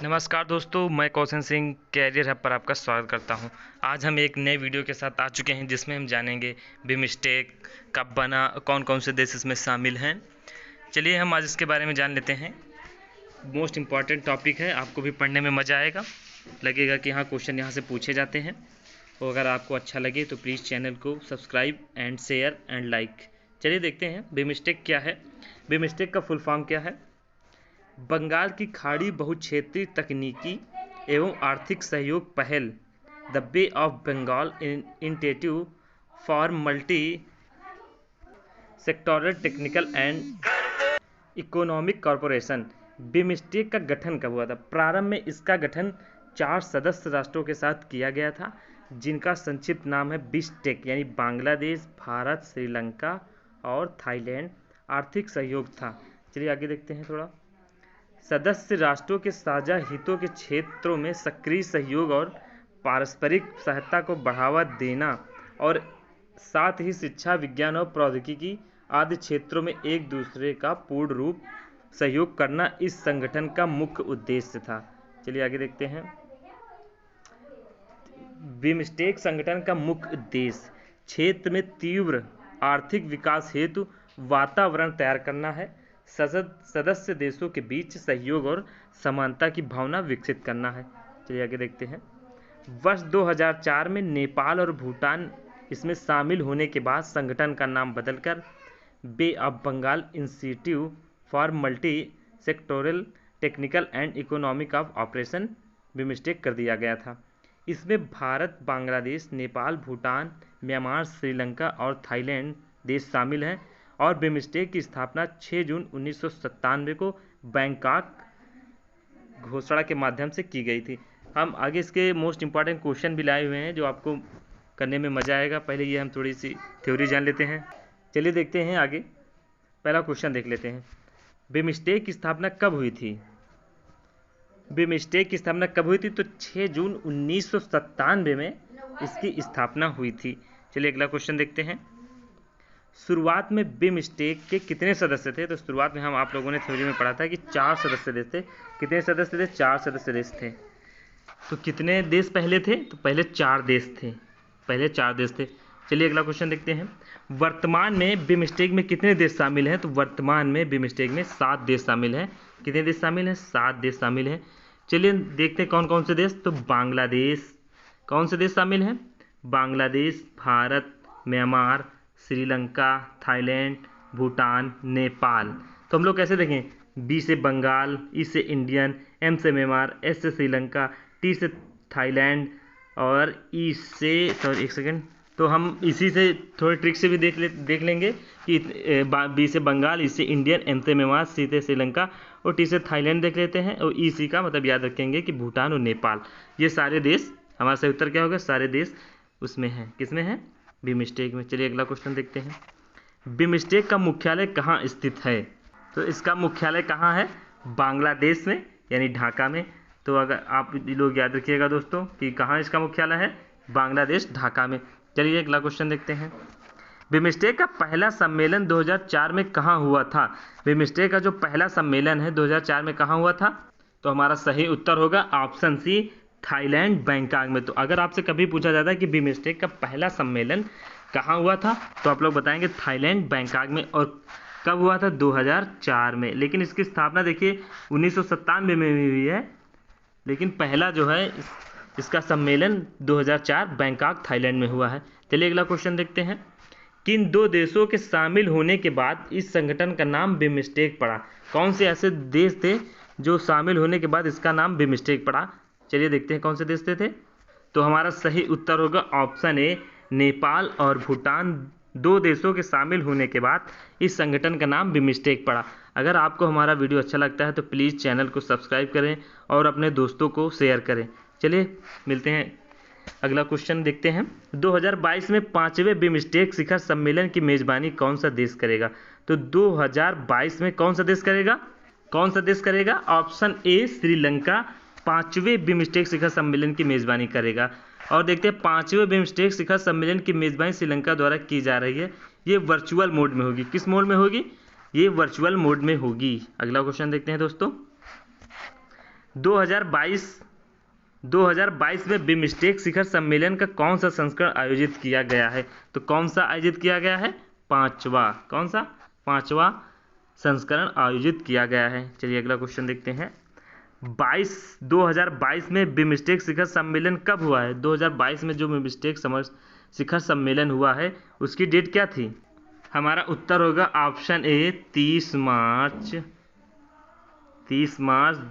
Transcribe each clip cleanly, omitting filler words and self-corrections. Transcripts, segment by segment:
नमस्कार दोस्तों, मैं कौशन सिंह कैरियर हब पर आपका स्वागत करता हूं। आज हम एक नए वीडियो के साथ आ चुके हैं जिसमें हम जानेंगे बिमस्टेक कब बना, कौन कौन से देश इसमें शामिल हैं। चलिए हम आज इसके बारे में जान लेते हैं। मोस्ट इम्पॉर्टेंट टॉपिक है, आपको भी पढ़ने में मज़ा आएगा, लगेगा कि हाँ क्वेश्चन यहाँ से पूछे जाते हैं। तो अगर आपको अच्छा लगे तो प्लीज़ चैनल को subscribe and share and like. चलिए देखते हैं बिमस्टेक क्या है। बिमस्टेक का फुल फॉर्म क्या है? बंगाल की खाड़ी बहुक्षेत्रीय तकनीकी एवं आर्थिक सहयोग पहल, the bay of Bengal initiative for multi sectoral technical and economic corporation. BIMSTEC का गठन कब हुआ था? प्रारंभ में इसका गठन 4 सदस्य राष्ट्रों के साथ किया गया था, जिनका संक्षिप्त नाम है बिस्टेक, यानी बांग्लादेश, भारत, श्रीलंका और थाईलैंड। आर्थिक सहयोग था। चलिए आगे देखते हैं थोड़ा। सदस्य राष्ट्रों के साझा हितों के क्षेत्रों में सक्रिय सहयोग और पारस्परिक सहायता को बढ़ावा देना और साथ ही शिक्षा, विज्ञान और प्रौद्योगिकी आदि क्षेत्रों में एक दूसरे का पूर्ण रूप सहयोग करना इस संगठन का मुख्य उद्देश्य था। चलिए आगे देखते हैं। बिमस्टेक संगठन का मुख्य उद्देश्य क्षेत्र में तीव्र आर्थिक विकास हेतु वातावरण तैयार करना है, सदस्य देशों के बीच सहयोग और समानता की भावना विकसित करना है। चलिए आगे देखते हैं। वर्ष 2004 में नेपाल और भूटान इसमें शामिल होने के बाद संगठन का नाम बदलकर Bay of Bengal institute for multi sectoral technical and economic of operation BIMSTEC कर दिया गया था। इसमें भारत, बांग्लादेश, नेपाल, भूटान, म्यांमार, श्रीलंका और थाईलैंड देश शामिल हैं और बिमस्टेक की स्थापना 6 जून 1997 को बैंकॉक घोषणा के माध्यम से की गई थी। हम आगे इसके मोस्ट इंपॉर्टेंट क्वेश्चन भी लाए हुए हैं जो आपको करने में मज़ा आएगा। पहले ये हम थोड़ी सी थ्योरी जान लेते हैं। चलिए देखते हैं आगे। पहला क्वेश्चन देख लेते हैं। बिमस्टेक की स्थापना कब हुई थी? बिमस्टेक की स्थापना कब हुई थी? तो 6 जून 1997 में इसकी स्थापना हुई थी। चलिए अगला क्वेश्चन देखते हैं। शुरुआत में बिमस्टेक के कितने सदस्य थे? तो शुरुआत में हम आप लोगों ने थ्योरी में पढ़ा था कि 4 सदस्य देश थे। कितने सदस्य थे? 4 सदस्य देश थे। तो कितने देश पहले थे? तो पहले 4 देश थे। पहले 4 देश थे। चलिए अगला क्वेश्चन देखते हैं। वर्तमान में बिमस्टेक में कितने देश शामिल हैं? तो वर्तमान में बिमस्टेक में 7 देश शामिल हैं। कितने देश शामिल हैं? 7 देश शामिल हैं। चलिए देखते हैं कौन कौन से देश। तो बांग्लादेश, कौन से देश शामिल हैं? Bangladesh, Bharat, Myanmar, Sri Lanka, Thailand, Bhutan, Nepal. तो हम लोग कैसे देखें? बी से बंगाल, ई से इंडियन, एम से म्यांमार, एस से श्रीलंका, टी से थाईलैंड और ई से एक सेकेंड, तो हम इसी से थोड़े ट्रिक से भी देख लेंगे कि बी से बंगाल, ई से इंडियन, एम से म्यांमार, सी से श्रीलंका और टी से थाईलैंड देख लेते हैं। और ई सी का मतलब याद रखेंगे कि भूटान और नेपाल, ये सारे देश, हमारा सही उत्तर क्या होगा? सारे देश उसमें हैं। किसमें हैं? बिमस्टेक में। चलिए अगला क्वेश्चन देखते हैं। बिमस्टेक का मुख्यालय कहाँ स्थित है? तो इसका मुख्यालय कहाँ है? बांग्लादेश में, यानी ढाका में। तो अगर आप लोग याद रखिएगा दोस्तों कि कहाँ इसका मुख्यालय है? बांग्लादेश, ढाका में। चलिए अगला क्वेश्चन देखते हैं। बिमस्टेक का पहला सम्मेलन 2004 में कहाँ हुआ था? बिमस्टेक का जो पहला सम्मेलन है 2004 में कहाँ हुआ था? तो हमारा सही उत्तर होगा ऑप्शन सी, थाईलैंड, बैंकॉक में। तो अगर आपसे कभी पूछा जाता है कि बिमस्टेक का पहला सम्मेलन कहाँ हुआ था, तो आप लोग बताएंगे थाईलैंड, बैंकॉक में। और कब हुआ था? 2004 में। लेकिन इसकी स्थापना देखिए 1997 में हुई है, लेकिन पहला जो है इसका सम्मेलन 2004 बैंकॉक, थाईलैंड में हुआ है। चलिए अगला क्वेश्चन देखते हैं। किन 2 देशों के शामिल होने के बाद इस संगठन का नाम बिमस्टेक पड़ा? कौन से ऐसे देश थे जो शामिल होने के बाद इसका नाम बिमस्टेक पड़ा? चलिए देखते हैं कौन से देश थे। तो हमारा सही उत्तर होगा ऑप्शन ए, नेपाल और भूटान। 2 देशों के शामिल होने के बाद इस संगठन का नाम बिमस्टेक पड़ा। अगर आपको हमारा वीडियो अच्छा लगता है तो प्लीज़ चैनल को सब्सक्राइब करें और अपने दोस्तों को शेयर करें। चलिए मिलते हैं, अगला क्वेश्चन देखते हैं। 2022 में 5वें बिमस्टेक शिखर सम्मेलन की मेज़बानी कौन सा देश करेगा? तो 2022 में कौन सा देश करेगा? कौन सा देश करेगा? ऑप्शन ए, श्रीलंका 5वें बिमस्टेक शिखर सम्मेलन की मेज़बानी करेगा। और देखते हैं 5वें बिमस्टेक शिखर सम्मेलन की मेज़बानी श्रीलंका द्वारा की जा रही है। ये वर्चुअल मोड में होगी। किस मोड में होगी? ये वर्चुअल मोड में होगी। अगला क्वेश्चन देखते हैं दोस्तों। 2022 में बिमस्टेक शिखर सम्मेलन का कौन सा संस्करण आयोजित किया गया है? तो कौन सा आयोजित किया गया है? पांचवा। कौन सा? पांचवा संस्करण आयोजित किया गया है। चलिए अगला क्वेश्चन देखते हैं। 2022 में बिमस्टेक शिखर सम्मेलन कब हुआ है? 2022 में जो बिमस्टेक शिखर सम्मेलन हुआ है उसकी डेट क्या थी? हमारा उत्तर होगा ऑप्शन ए 30 मार्च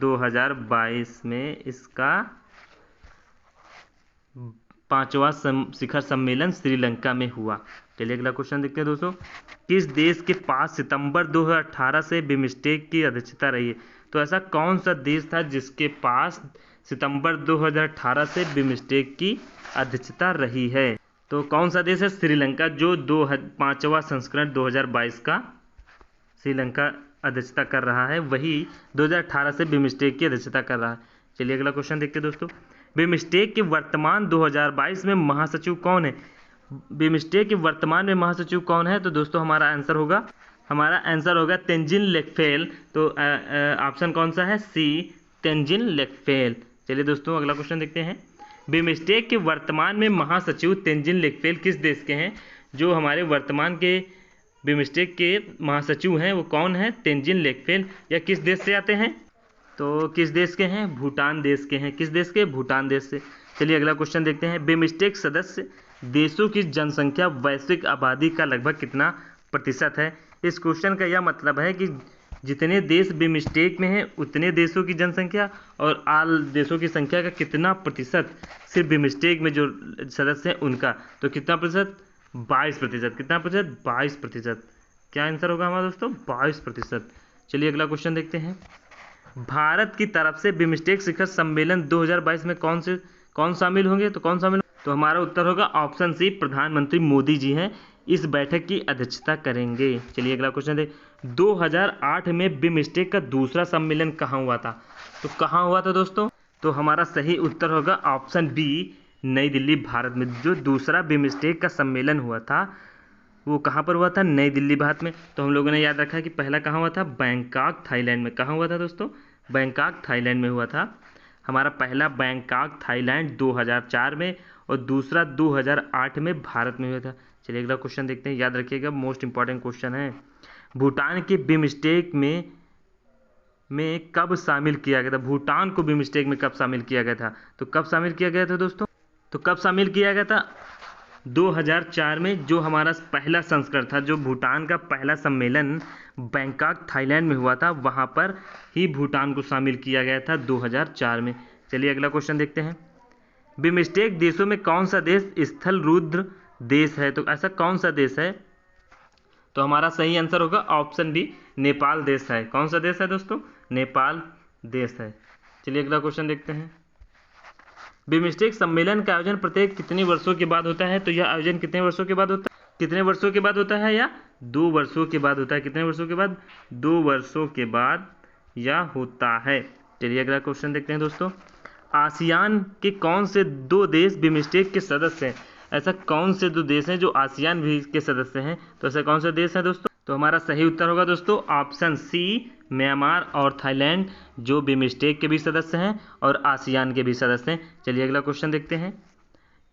2022 में इसका 5वां शिखर सम्मेलन श्रीलंका में हुआ। चलिए अगला क्वेश्चन देखते हैं दोस्तों। किस देश के पास सितंबर 2018 से बिमस्टेक की अध्यक्षता रही है? तो ऐसा कौन सा देश था जिसके पास सितंबर 2018 से बिमस्टेक की अध्यक्षता रही है? तो कौन सा देश है? श्रीलंका, जो 5वां संस्करण 2022 का श्रीलंका अध्यक्षता कर रहा है, वही 2018 से बिमस्टेक की अध्यक्षता कर रहा है। चलिए अगला क्वेश्चन देखते हैं दोस्तों। बिमस्टेक के वर्तमान 2022 में महासचिव कौन है? बिमस्टेक के वर्तमान में महासचिव कौन है? तो दोस्तों हमारा आंसर होगा तेंजिन लेकफेल। तो ऑप्शन कौन सा है? सी, तेंजिन लेकफेल। चलिए दोस्तों अगला क्वेश्चन देखते हैं। बिमस्टेक के वर्तमान में महासचिव तेंजिन लेकफेल किस देश के हैं? जो हमारे वर्तमान के बिमस्टेक के महासचिव हैं वो कौन है? तेंजिन लेकफेल। या किस देश से आते हैं? तो किस देश के हैं? भूटान देश के हैं। किस देश के? भूटान देश से। चलिए अगला क्वेश्चन देखते हैं। बिमस्टेक सदस्य देशों की जनसंख्या वैश्विक आबादी का लगभग कितना प्रतिशत है? इस क्वेश्चन का यह मतलब है कि जितने देश बिमस्टेक में हैं उतने देशों की जनसंख्या और आल देशों की संख्या का कितना प्रतिशत सिर्फ बिमस्टेक में जो सदस्य हैं उनका। तो कितना प्रतिशत? 22%। कितना प्रतिशत? 22%। क्या आंसर होगा हमारा दोस्तों? 22%। चलिए अगला क्वेश्चन देखते हैं। भारत की तरफ से बिमस्टेक शिखर सम्मेलन 2022 में कौन शामिल होंगे? तो कौन शामिल? तो हमारा उत्तर होगा ऑप्शन सी, प्रधानमंत्री मोदी जी हैं इस बैठक की अध्यक्षता करेंगे। चलिए अगला क्वेश्चन देख। 2008 में बिमस्टेक का दूसरा सम्मेलन कहाँ हुआ था? तो कहाँ हुआ था दोस्तों? तो हमारा सही उत्तर होगा ऑप्शन बी, नई दिल्ली, भारत में। जो दूसरा बिमस्टेक का सम्मेलन हुआ था वो कहाँ पर हुआ था? नई दिल्ली, भारत में। तो हम लोगों ने याद रखा कि पहला कहाँ हुआ था? बैंकॉक, थाईलैंड में। कहाँ हुआ था दोस्तों? बैंकॉक, थाईलैंड में हुआ था। हमारा पहला बैंकॉक, थाईलैंड 2004 में और दूसरा 2008 में भारत में हुआ था। चलिए अगला क्वेश्चन देखते हैं। याद रखिएगा, मोस्ट इंपॉर्टेंट क्वेश्चन है। भूटान के बिमस्टेक में कब शामिल किया गया था? भूटान को बिमस्टेक में कब शामिल किया गया था? तो कब शामिल किया गया था दोस्तों? तो कब शामिल किया गया था? 2004 में, जो हमारा पहला संस्करण था, जो भूटान का पहला सम्मेलन बैंकॉक, थाईलैंड में हुआ था, वहाँ पर ही भूटान को शामिल किया गया था 2004 में। चलिए अगला क्वेश्चन देखते हैं। बिमस्टेक देशों में कौन सा देश स्थल रुद्र देश है? तो ऐसा कौन सा देश है? तो हमारा सही आंसर होगा ऑप्शन बी, नेपाल देश है। कौन सा देश है दोस्तों? नेपाल देश है। चलिए अगला क्वेश्चन देखते हैं। बिमस्टेक सम्मेलन का आयोजन प्रत्येक कितने वर्षों के बाद होता है? तो यह आयोजन कितने वर्षों के बाद होता है? कितने वर्षों के बाद होता है? या 2 वर्षों के बाद होता है। कितने वर्षों के बाद? 2 वर्षों के बाद यह होता है। चलिए अगला क्वेश्चन देखते हैं दोस्तों। आसियान के कौन से 2 देश बिमस्टेक के सदस्य हैं? ऐसा कौन से 2 देश हैं जो आसियान भी के सदस्य हैं? तो ऐसे कौन से देश हैं दोस्तों? तो हमारा सही उत्तर होगा दोस्तों ऑप्शन सी, म्यांमार और थाईलैंड, जो बिमस्टेक के भी सदस्य हैं और आसियान के भी सदस्य हैं। चलिए अगला क्वेश्चन देखते हैं।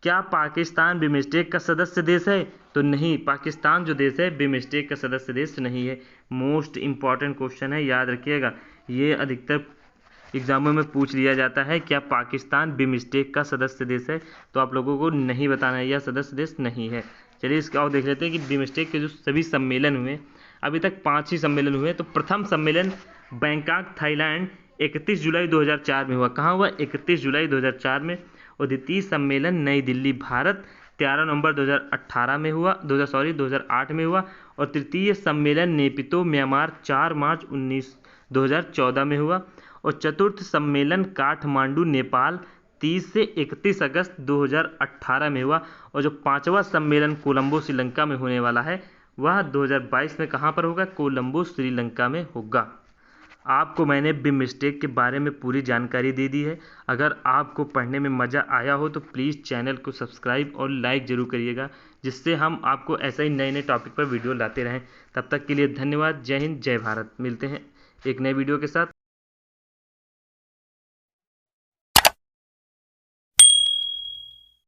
क्या पाकिस्तान बिमस्टेक का सदस्य देश है? तो नहीं, पाकिस्तान जो देश है बिमस्टेक का सदस्य देश नहीं है। मोस्ट इंपॉर्टेंट क्वेश्चन है, याद रखिएगा। ये अधिकतर एग्जामों में पूछ लिया जाता है, क्या पाकिस्तान बिमस्टेक का सदस्य देश है? तो आप लोगों को नहीं बताना है, यह सदस्य देश नहीं है। चलिए इसका और देख लेते हैं कि बिमस्टेक के जो सभी सम्मेलन हुए, अभी तक 5 ही सम्मेलन हुए। तो प्रथम सम्मेलन बैंकॉक, थाईलैंड 31 जुलाई 2004 में हुआ। कहाँ हुआ? 31 जुलाई 2004 में। और द्वितीय सम्मेलन नई दिल्ली, भारत 13 नवंबर 2008 में हुआ। और तृतीय सम्मेलन नेपितो, म्यांमार 4 मार्च 2014 में हुआ। और चतुर्थ सम्मेलन काठमांडू, नेपाल 30 से 31 अगस्त 2018 में हुआ। और जो 5वां सम्मेलन कोलंबो, श्रीलंका में होने वाला है, वह 2022 में कहाँ पर होगा? कोलंबो, श्रीलंका में होगा। आपको मैंने बिमस्टेक के बारे में पूरी जानकारी दे दी है। अगर आपको पढ़ने में मज़ा आया हो तो प्लीज़ चैनल को सब्सक्राइब और लाइक ज़रूर करिएगा, जिससे हम आपको ऐसे ही नए नए टॉपिक पर वीडियो लाते रहें। तब तक के लिए धन्यवाद। जय हिंद, जय भारत। मिलते हैं एक नए वीडियो के साथ।